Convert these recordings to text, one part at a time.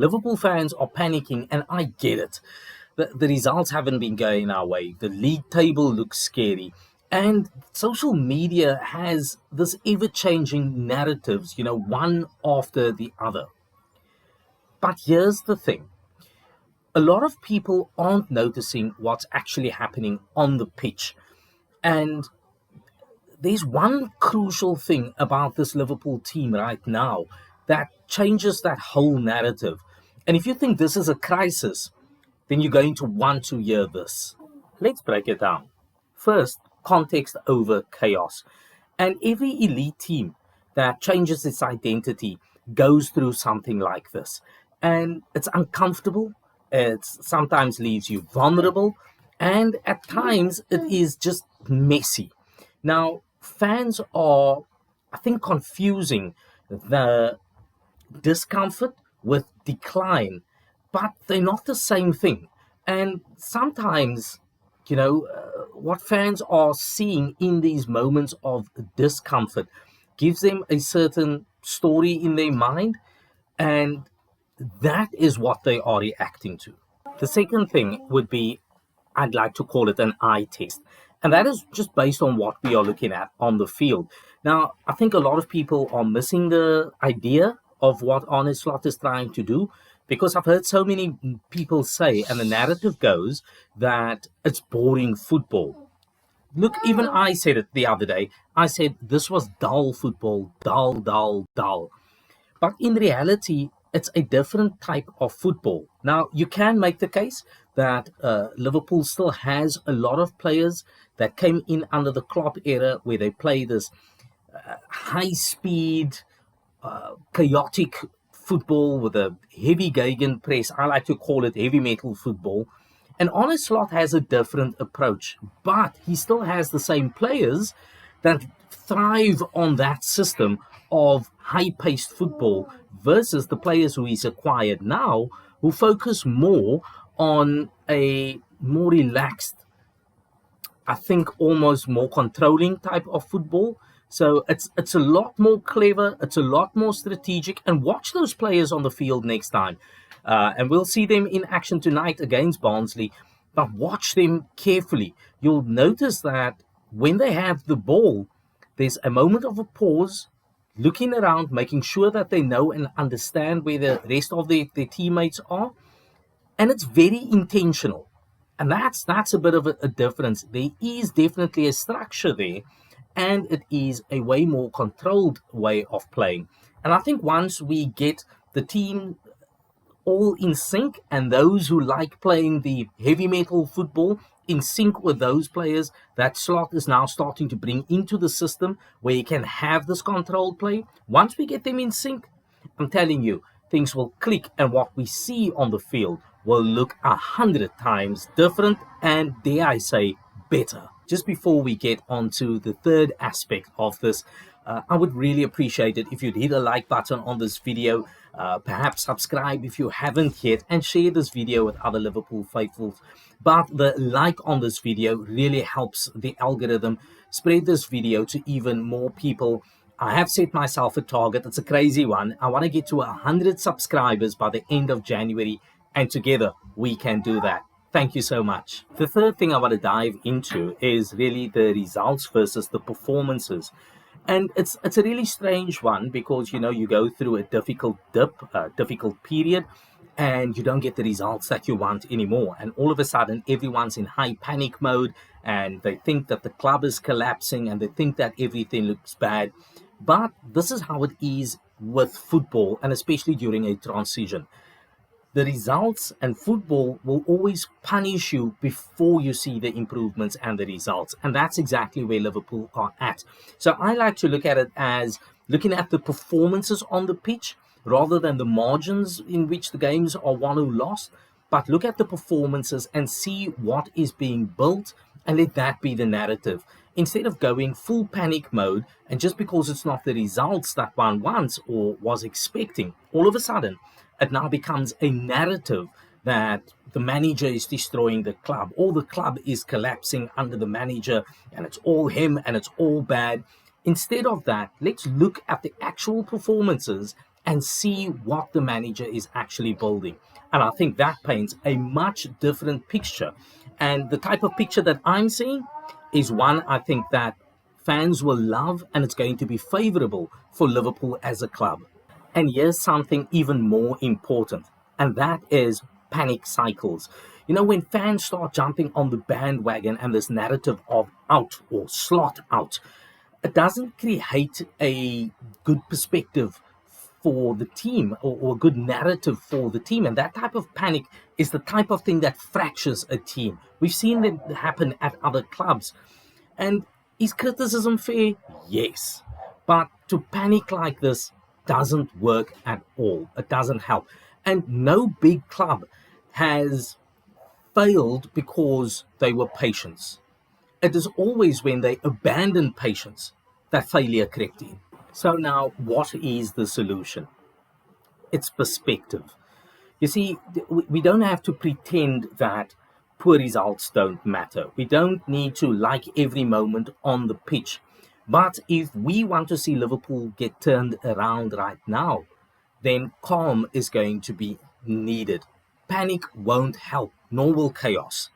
Liverpool fans are panicking, and I get it. The results haven't been going our way. The league table looks scary. And social media has this ever changing narratives, one after the other. But here's the thing, a lot of people aren't noticing what's actually happening on the pitch. And there's one crucial thing about this Liverpool team right now that changes that whole narrative. And if you think this is a crisis, then you're going to want to hear this. Let's break it down. First, context over chaos. And every elite team that changes its identity goes through something like this. And it's uncomfortable, it sometimes leaves you vulnerable, and at times it is just messy. Now, fans are, I think, confusing the discomfort with decline, but they're not the same thing. And sometimes, what fans are seeing in these moments of discomfort gives them a certain story in their mind, and that is what they are reacting to. The second thing would be, I'd like to call it an eye test. And that is just based on what we are looking at on the field. Now, I think a lot of people are missing the idea of what Arne is trying to do, because I've heard so many people say, and the narrative goes, that it's boring football. Look, even I said it the other day. I said this was dull football, dull, dull, dull. But in reality, it's a different type of football. Now, you can make the case that Liverpool still has a lot of players that came in under the Klopp era, where they play this high-speed, chaotic football with a heavy gegen press. I like to call it heavy metal football. And Arne Slot has a different approach, but he still has the same players that thrive on that system of high-paced football versus the players who he's acquired now, who focus more on a more relaxed, I think almost more controlling type of football. So it's a lot more clever, it's a lot more strategic, and watch those players on the field next time. And we'll see them in action tonight against Barnsley, but watch them carefully. You'll notice that when they have the ball, there's a moment of a pause, looking around, making sure that they know and understand where the rest of their teammates are. And it's very intentional. And that's a bit of a difference. There is definitely a structure there, and it is a way more controlled way of playing. And I think once we get the team all in sync, and those who like playing the heavy metal football in sync with those players that Slot is now starting to bring into the system, where you can have this controlled play. Once we get them in sync, I'm telling you, things will click, and what we see on the field will look 100 times different, and dare I say, better. Just before we get on to the third aspect of this, I would really appreciate it if you'd hit a like button on this video, perhaps subscribe if you haven't yet, and share this video with other Liverpool faithfuls. But the like on this video really helps the algorithm spread this video to even more people. I have set myself a target. It's a crazy one. I want to get to 100 subscribers by the end of January, and together we can do that. Thank you so much. The third thing I want to dive into is really the results versus the performances. And it's a really strange one, because, you go through a difficult difficult period, and you don't get the results that you want anymore. And all of a sudden, everyone's in high panic mode, and they think that the club is collapsing, and they think that everything looks bad. But this is how it is with football, and especially during a transition. The results and football will always punish you before you see the improvements and the results. And that's exactly where Liverpool are at. So I like to look at it as looking at the performances on the pitch rather than the margins in which the games are won or lost. But look at the performances and see what is being built, and let that be the narrative. Instead of going full panic mode, and just because it's not the results that one wants or was expecting, all of a sudden it now becomes a narrative that the manager is destroying the club, or the club is collapsing under the manager, and it's all him and it's all bad. Instead of that, let's look at the actual performances and see what the manager is actually building. And I think that paints a much different picture. And the type of picture that I'm seeing is one I think that fans will love, and it's going to be favorable for Liverpool as a club. And here's something even more important, and that is panic cycles. You know, when fans start jumping on the bandwagon and this narrative of out or slot out, it doesn't create a good perspective for the team, or a good narrative for the team. And that type of panic is the type of thing that fractures a team. We've seen it happen at other clubs. And is criticism fair? Yes. But to panic like this doesn't work at all. It doesn't help. And no big club has failed because they were patient. It is always when they abandon patience that failure crept in. So now, what is the solution? It's perspective. You see, we don't have to pretend that poor results don't matter. We don't need to like every moment on the pitch. But if we want to see Liverpool get turned around right now, then calm is going to be needed. Panic won't help, nor will chaos.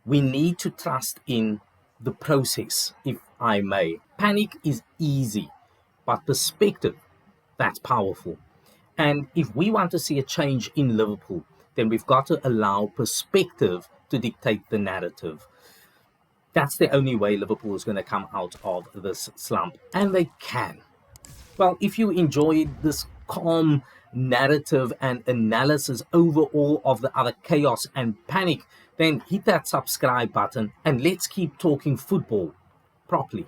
We need to trust in the process, if I may. Panic is easy, but perspective, that's powerful. And if we want to see a change in Liverpool, then we've got to allow perspective to dictate the narrative. That's the only way Liverpool is going to come out of this slump, and they can. Well, if you enjoyed this calm narrative and analysis overall of the other chaos and panic, then hit that subscribe button and let's keep talking football properly.